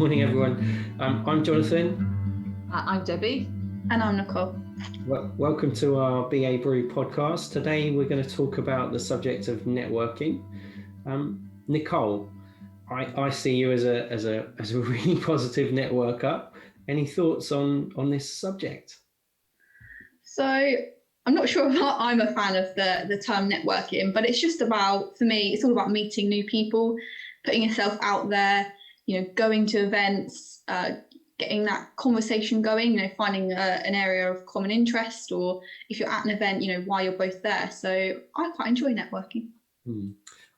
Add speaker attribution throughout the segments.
Speaker 1: Morning, everyone. I'm Jonathan.
Speaker 2: I'm Debbie.
Speaker 3: And I'm Nicole.
Speaker 1: Welcome to our BA Brew podcast. Today we're going to talk about the subject of networking. Nicole, I see you as a really positive networker. Any thoughts on this subject?
Speaker 3: So I'm not sure if I'm a fan of the term networking, but it's just about, for me, it's all about meeting new people, putting yourself out there, going to events, getting that conversation going, finding an area of common interest, or if you're at an event, why you're both there. So I quite enjoy networking.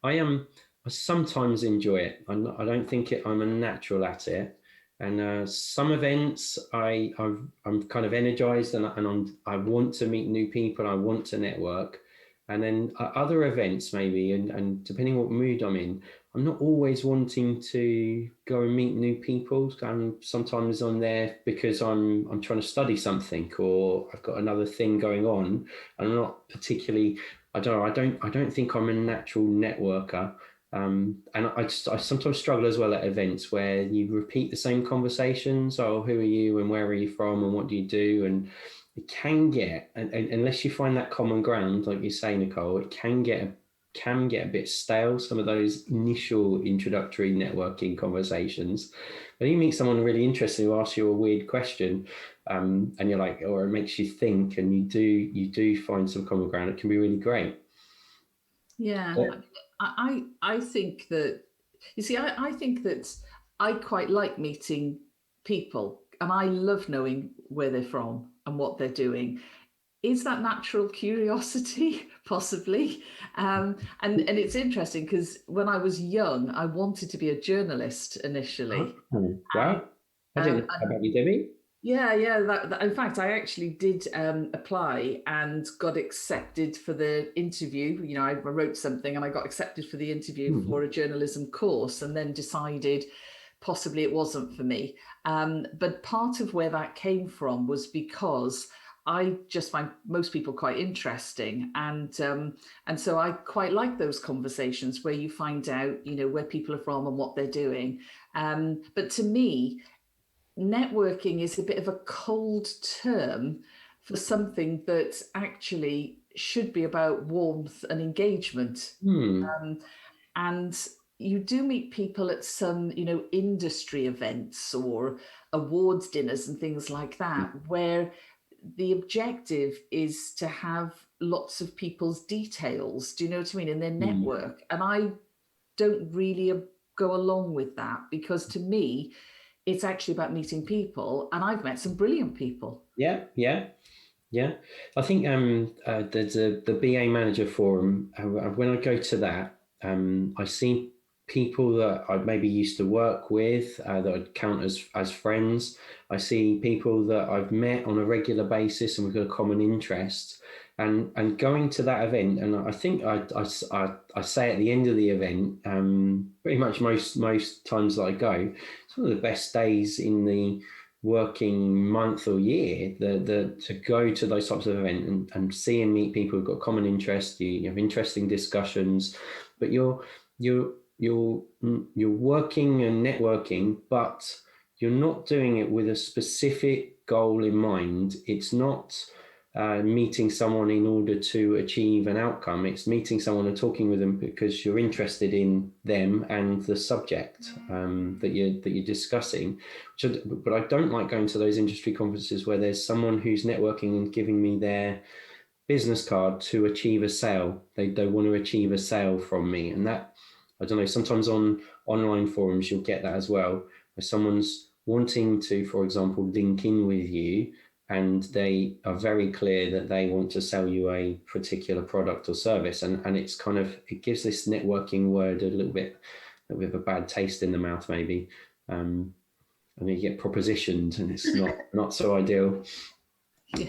Speaker 1: I sometimes enjoy it. I don't think I'm a natural at it. And some events I'm kind of energized and I want to meet new people. I want to network. And then other events maybe, and depending what mood I'm in, I'm not always wanting to go and meet new people. Sometimes I'm there because I'm trying to study something, or I've got another thing going on. I'm not particularly, I don't know, I don't think I'm a natural networker. And I sometimes struggle as well at events where you repeat the same conversations. Oh, who are you and where are you from and what do you do? And it can get, and unless you find that common ground, like you say, Nicole, it can get a bit stale, some of those initial introductory networking conversations. But you meet someone really interesting who asks you a weird question, and you're like, or it makes you think, and you do find some common ground. It can be really great.
Speaker 2: Yeah. I think that, you see, I think that I quite like meeting people, and I love knowing where they're from and what they're doing. Is that natural curiosity? Possibly. And it's interesting because when I was young, I wanted to be a journalist initially.
Speaker 1: Oh, wow. I didn't know about you, Debbie.
Speaker 2: Yeah. In fact, I actually did apply and got accepted for the interview. I wrote something and I got accepted for the interview for a journalism course, and then decided possibly it wasn't for me. But part of where that came from was because I just find most people quite interesting, and so I quite like those conversations where you find out, where people are from and what they're doing. But to me, networking is a bit of a cold term for something that actually should be about warmth and engagement. And you do meet people at some, industry events or awards dinners and things like that, where the objective is to have lots of people's details, do you know what I mean, in their network. And I don't really go along with that, because to me, it's actually about meeting people, and I've met some brilliant people.
Speaker 1: Yeah. I think there's the BA Manager Forum. When I go to that, I see people that I maybe used to work with that I'd count as friends. I see people that I've met on a regular basis and we've got a common interest. And going to that event, and I think I say at the end of the event, pretty much most times that I go, it's one of the best days in the working month or year, to go to those types of events and see and meet people who've got common interest. You have interesting discussions, but you're working and networking, but you're not doing it with a specific goal in mind. It's not meeting someone in order to achieve an outcome. It's meeting someone and talking with them because you're interested in them and the subject that you're discussing. But I don't like going to those industry conferences where there's someone who's networking and giving me their business card to achieve a sale. They want to achieve a sale from me, and that, I don't know, sometimes on online forums you'll get that as well, where someone's wanting to, for example, link in with you, and they are very clear that they want to sell you a particular product or service, and it's kind of, it gives this networking word a little bit of a bad taste in the mouth maybe, and you get propositioned, and it's not so ideal.
Speaker 3: I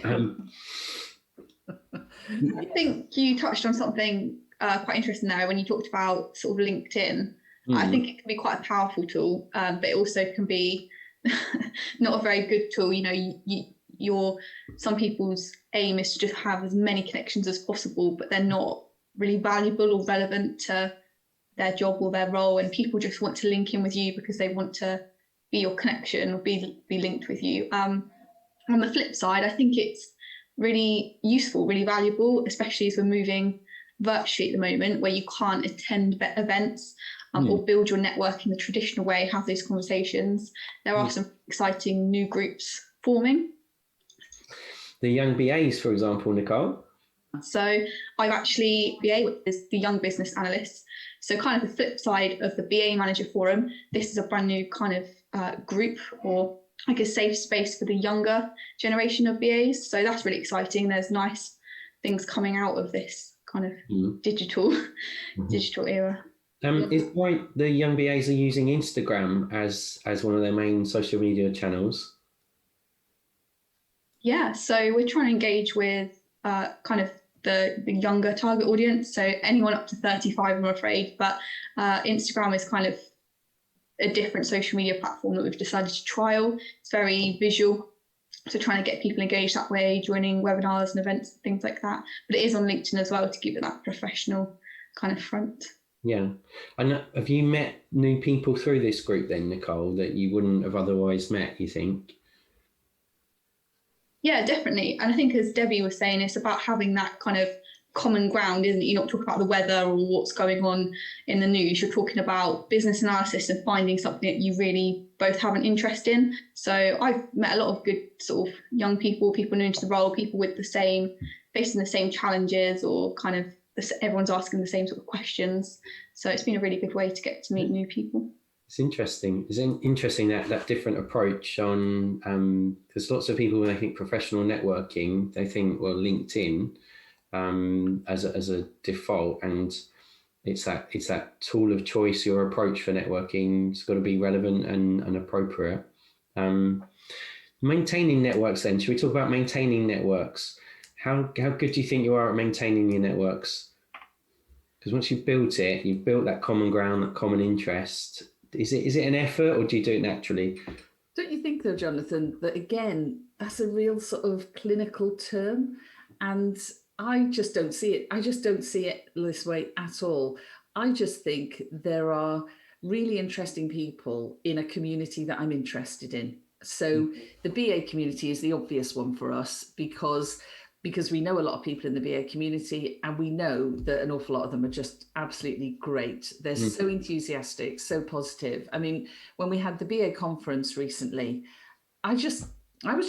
Speaker 3: think you touched on something quite interesting there when you talked about sort of LinkedIn. I think it can be quite a powerful tool, but it also can be not a very good tool. Some people's aim is to just have as many connections as possible, but they're not really valuable or relevant to their job or their role, and people just want to link in with you because they want to be your connection or be linked with you. On the flip side, I think it's really useful, really valuable, especially as we're moving virtually at the moment, where you can't attend events or build your network in the traditional way, have those conversations. There are some exciting new groups forming.
Speaker 1: The young BAs, for example, Nicole.
Speaker 3: So I've actually, BA, which is the Young Business Analysts. So kind of the flip side of the BA Manager Forum, this is a brand new kind of group, or like a safe space for the younger generation of BAs. So that's really exciting. There's nice things coming out of this kind of digital era.
Speaker 1: Is why the young BAs are using Instagram as one of their main social media channels?
Speaker 3: Yeah, so we're trying to engage with kind of the younger target audience. So anyone up to 35, I'm afraid. But Instagram is kind of a different social media platform that we've decided to trial. It's very visual. So trying to get people engaged that way, joining webinars and events, things like that. But it is on LinkedIn as well to keep it that professional kind of front.
Speaker 1: Yeah. And have you met new people through this group then, Nicole, that you wouldn't have otherwise met, you think?
Speaker 3: Yeah, definitely. And I think, as Debbie was saying, it's about having that kind of common ground, isn't it? You're not talking about the weather or what's going on in the news. You're talking about business analysis and finding something that you really both have an interest in. So I've met a lot of good sort of young people new into the role, people with facing the same challenges, or kind of everyone's asking the same sort of questions. So it's been a really good way to get to meet new people.
Speaker 1: It's interesting. It's interesting that different approach on, because lots of people, when they think professional networking, they think, well, LinkedIn as a default, and it's that tool of choice. Your approach for networking has got to be relevant and appropriate. Maintaining networks then, should we talk about maintaining networks? How good do you think you are at maintaining your networks? Because once you've built that common ground, that common interest. Is it an effort, or do you do it naturally?
Speaker 2: Don't you think, though, Jonathan, that again, that's a real sort of clinical term, and I just don't see it. I just don't see it this way at all. I just think there are really interesting people in a community that I'm interested in. So the BA community is the obvious one for us, because we know a lot of people in the BA community, and we know that an awful lot of them are just absolutely great. They're so enthusiastic, so positive. I mean, when we had the BA conference recently, I was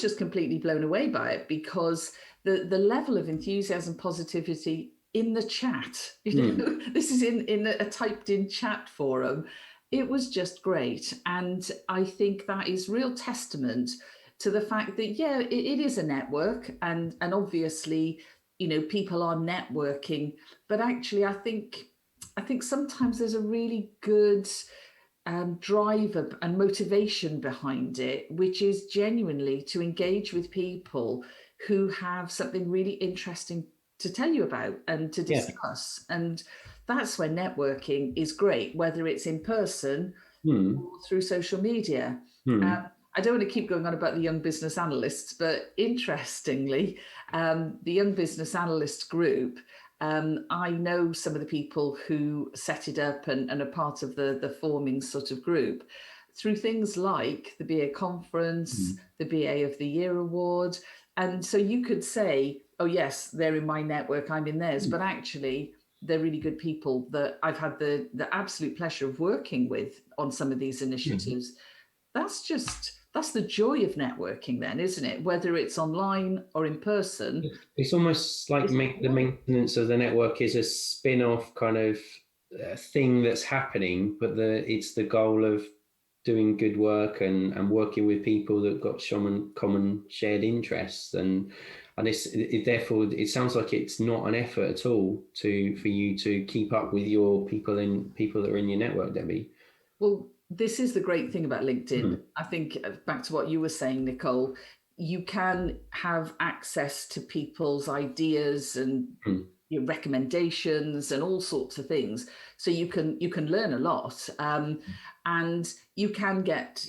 Speaker 2: just completely blown away by it, because the level of enthusiasm, positivity in the chat, this is in a typed in chat forum. It was just great. And I think that is real testament to the fact that, yeah, it is a network, and obviously, people are networking, but actually I think sometimes there's a really good drive and motivation behind it, which is genuinely to engage with people who have something really interesting to tell you about and to discuss. Yeah. And that's when networking is great, whether it's in person or through social media. I don't want to keep going on about the young business analysts, but interestingly, the young business analyst group, I know some of the people who set it up and are part of the forming sort of group through things like the BA conference, the BA of the Year award. And so you could say, oh yes, they're in my network, I'm in theirs, but actually they're really good people that I've had the absolute pleasure of working with on some of these initiatives. That's the joy of networking then, isn't it? Whether it's online or in person.
Speaker 1: It's almost like the maintenance of the network is a spin-off kind of thing that's happening, but it's the goal of doing good work and working with people that got common shared interests. And therefore, it sounds like it's not an effort at all for you to keep up with your people that are in your network, Debbie.
Speaker 2: Well, this is the great thing about LinkedIn. I think back to what you were saying, Nicole, you can have access to people's ideas and your recommendations and all sorts of things. So you can learn a lot, and you can get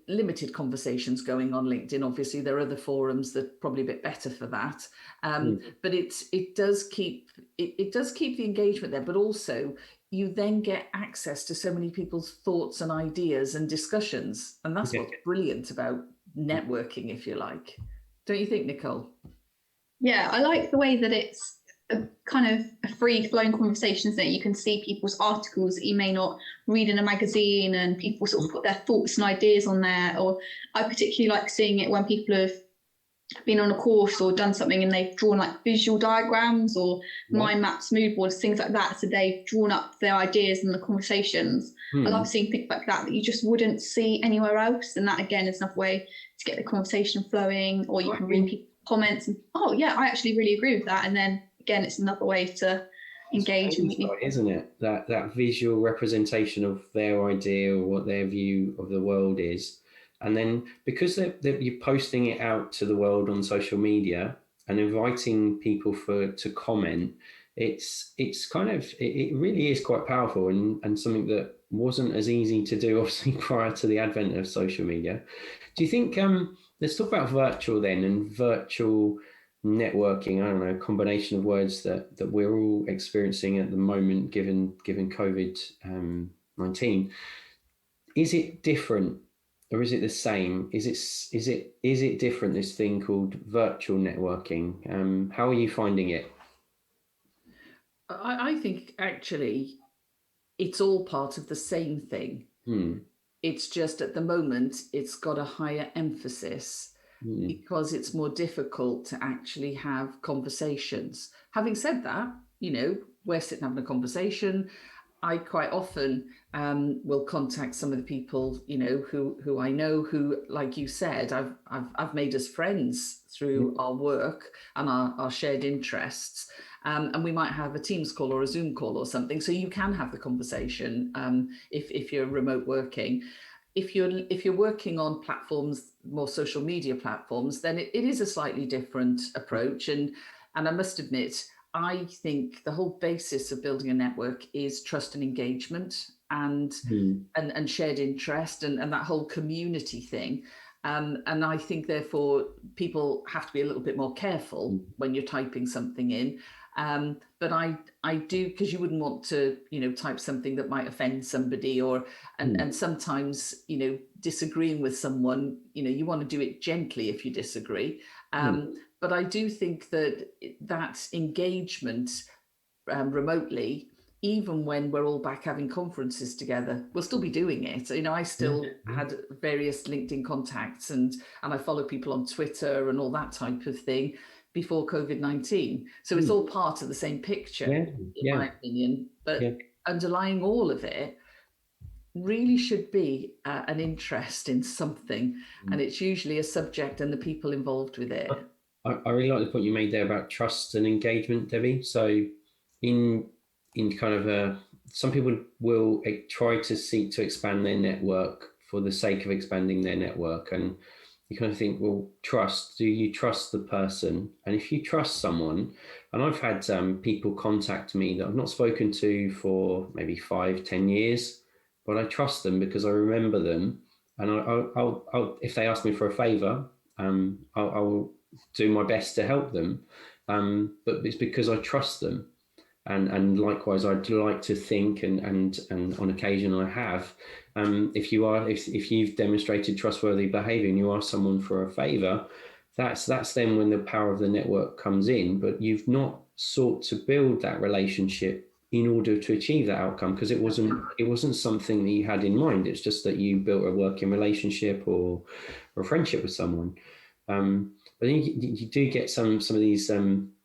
Speaker 2: limited conversations going on LinkedIn. Obviously, there are other forums that are probably a bit better for that, but it does keep the engagement there. But also, you then get access to so many people's thoughts and ideas and discussions. And that's what's brilliant about networking, if you like. Don't you think, Nicole?
Speaker 3: Yeah, I like the way that it's a kind of a free-flowing conversation, that you can see people's articles that you may not read in a magazine, and people sort of put their thoughts and ideas on there. Or I particularly like seeing it when people have been on a course or done something and they've drawn like visual diagrams or mind maps, mood boards, things like that. So they've drawn up their ideas in the conversations. I love seeing things like that you just wouldn't see anywhere else. And that, again, is another way to get the conversation flowing. Or you can read people's comments and, oh yeah, I actually really agree with that. And then again, it's another way to engage with people.
Speaker 1: Isn't it? That visual representation of their idea or what their view of the world is. And then because you're posting it out to the world on social media and inviting people to comment, it's kind of, it really is quite powerful, and something that wasn't as easy to do, obviously, prior to the advent of social media. Do you think, let's talk about virtual then, and virtual networking, I don't know, a combination of words that we're all experiencing at the moment, given COVID-19. Is it different? Or is it the same? Is it different, this thing called virtual networking? How are you finding it?
Speaker 2: I think actually it's all part of the same thing. It's just at the moment it's got a higher emphasis because it's more difficult to actually have conversations. Having said that, we're sitting having a conversation. I quite often will contact some of the people, who I know, who, like you said, I've made us friends through our work and our shared interests. And we might have a Teams call or a Zoom call or something, so you can have the conversation if you're remote working. If you're working on platforms, more social media platforms, then it is a slightly different approach. And I must admit, I think the whole basis of building a network is trust and engagement and shared interest and that whole community thing. And I think, therefore, people have to be a little bit more careful when you're typing something in. But I do, because you wouldn't want to, type something that might offend somebody, and sometimes, disagreeing with someone, you want to do it gently if you disagree. But I do think that engagement remotely, even when we're all back having conferences together, we'll still be doing it. I still had various LinkedIn contacts and I follow people on Twitter and all that type of thing before COVID-19. So it's all part of the same picture, in my opinion. But underlying all of it really should be an interest in something. And it's usually a subject and the people involved with it.
Speaker 1: I really like the point you made there about trust and engagement, Debbie. So in kind of some people will try to seek to expand their network for the sake of expanding their network. And you kind of think, well, trust, do you trust the person? And if you trust someone, and I've had people contact me that I've not spoken to for maybe 5-10 years, but I trust them because I remember them. And I'll if they ask me for a favor, I'll do my best to help them, but it's because I trust them, and likewise I'd like to think, and on occasion I have. If you've demonstrated trustworthy behaviour and you ask someone for a favour, that's then when the power of the network comes in. But you've not sought to build that relationship in order to achieve that outcome, because it wasn't something that you had in mind. It's just that you built a working relationship or a friendship with someone. I think you do get some of these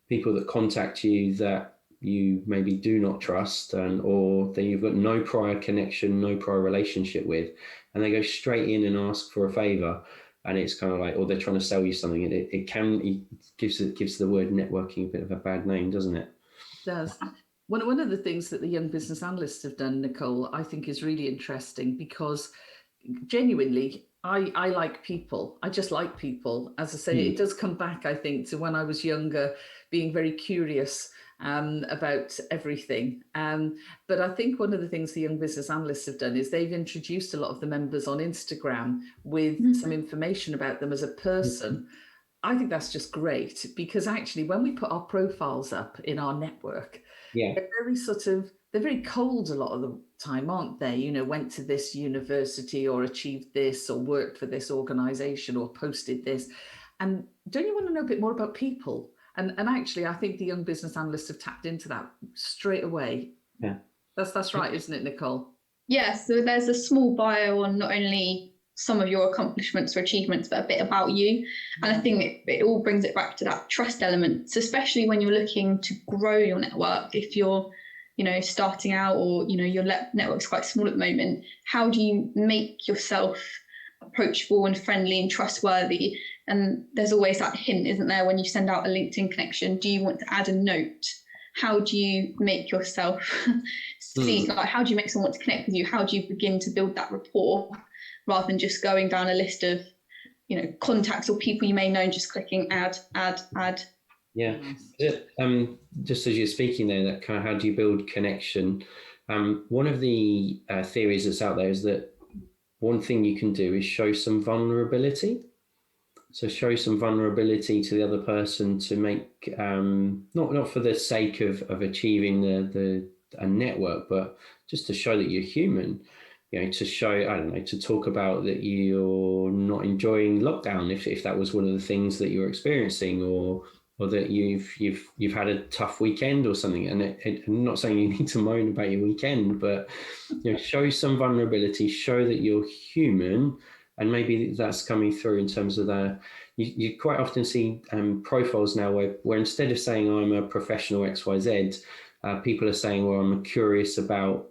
Speaker 1: people that contact you that you maybe do not trust, or that you've got no prior connection, no prior relationship with, and they go straight in and ask for a favour, and it's kind of like, or they're trying to sell you something. It gives the word networking a bit of a bad name, doesn't it?
Speaker 2: It does. One of the things that the young business analysts have done, Nicole, I think is really interesting, because genuinely, I like people. I just like people. As I say, it does come back, I think, to when I was younger, being very curious about everything. But I think one of the things the young business analysts have done is they've introduced a lot of the members on Instagram with some information about them as a person. I think that's just great, because actually when we put our profiles up in our network, they're very they're very cold a lot of the time, aren't they? You know, went to this university or achieved this or worked for this organization or posted this. And don't you want to know a bit more about people? And actually, I think the young business analysts have tapped into that straight away.
Speaker 1: Yeah.
Speaker 2: That's right, isn't it, Nicole?
Speaker 3: Yes, so there's a small bio on not only some of your accomplishments or achievements, but a bit about you. And I think it all brings it back to that trust element. So especially when you're looking to grow your network, if you're, you know, starting out, or, you know, your network's quite small at the moment, how do you make yourself approachable and friendly and trustworthy? And there's always that hint, isn't there, when you send out a LinkedIn connection? Do you want to add a note? How do you make yourself see, like, how do you make someone want to connect with you? How do you begin to build that rapport, rather than just going down a list of, you know, contacts or people you may know and just clicking add?
Speaker 1: Yeah. Just as you're speaking there, that kind of how do you build connection? One of the theories that's out there is that one thing you can do is show some vulnerability. So show some vulnerability to the other person to make, not for the sake of achieving a network, but just to show that you're human. You know, to show, I don't know, to talk about that you're not enjoying lockdown, if that was one of the things that you're experiencing, or that you've had a tough weekend or something. And I'm not saying you need to moan about your weekend, but, you know, show some vulnerability, show that you're human. And maybe that's coming through in terms of you quite often see profiles now where instead of saying I'm a professional XYZ, people are saying, well, I'm curious about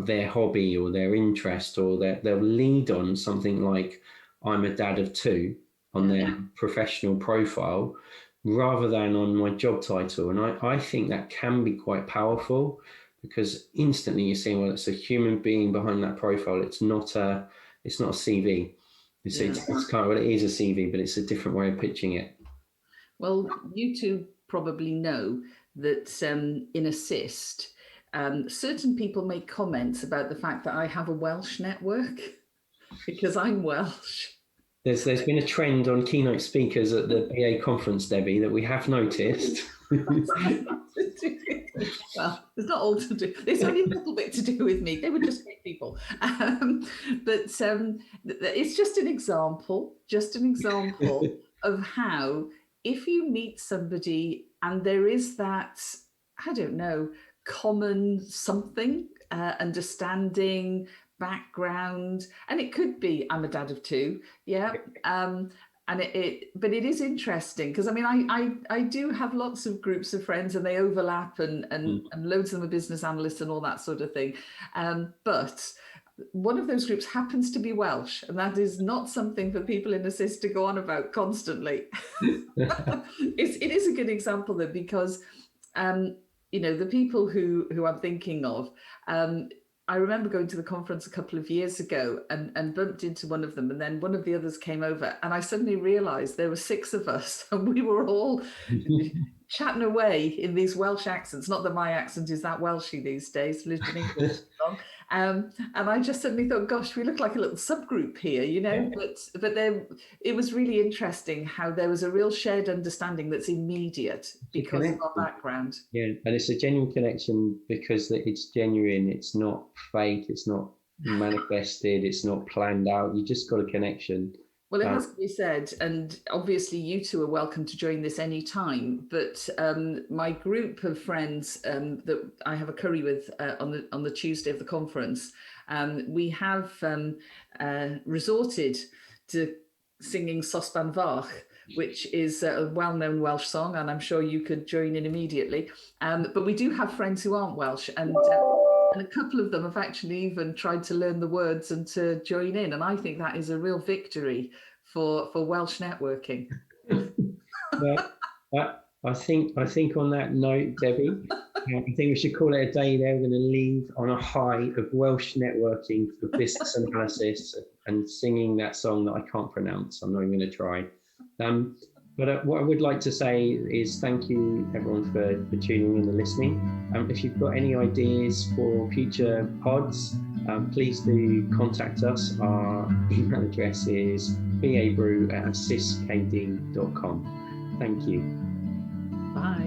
Speaker 1: their hobby or their interest, or they'll lead on something like I'm a dad of two on their professional profile, rather than on my job title. And I think that can be quite powerful, because instantly you're saying, well, it's a human being behind that profile. It's not a CV. It's kind of, well, it is a CV, but it's a different way of pitching it.
Speaker 2: Well, you two probably know that in Assist, certain people make comments about the fact that I have a Welsh network because I'm Welsh.
Speaker 1: There's been a trend on keynote speakers at the BA conference, Debbie, that we have noticed.
Speaker 2: Well, it's not all to do. It's only a little bit to do with me. They were just great people. But it's just an example of how, if you meet somebody and there is that, I don't know, common something, understanding, background, and it could be I'm a dad of two, but it is interesting, because I mean I do have lots of groups of friends, and they overlap, and loads of them are business analysts and all that sort of thing, but one of those groups happens to be Welsh, and that is not something for people in Assist to go on about constantly. It is a good example though, because you know, the people who I'm thinking of, I remember going to the conference a couple of years ago and bumped into one of them, and then one of the others came over, and I suddenly realised there were 6 of us, and we were all chatting away in these Welsh accents. Not that my accent is that Welshy these days, lived in England so long. And I just suddenly thought, gosh, we look like a little subgroup here, you know. But then it was really interesting how there was a real shared understanding that's immediate because of our background.
Speaker 1: Yeah, and it's a genuine connection because it's genuine. It's not fake. It's not manifested. It's not planned out. You just got a connection.
Speaker 2: Well, it has to be said, and obviously you two are welcome to join this anytime, but my group of friends that I have a curry with on the Tuesday of the conference, we have resorted to singing Sosban Fach, which is a well-known Welsh song, and I'm sure you could join in immediately. But we do have friends who aren't Welsh, and a couple of them have actually even tried to learn the words and to join in. And I think that is a real victory for Welsh networking.
Speaker 1: I think on that note, Debbie, I think we should call it a day there. We're going to leave on a high of Welsh networking for business analysis and singing that song that I can't pronounce. I'm not even going to try. But what I would like to say is thank you everyone for tuning in and listening. If you've got any ideas for future pods, please do contact us. Our email address is babrew@assistkd.com. Thank you.
Speaker 2: Bye.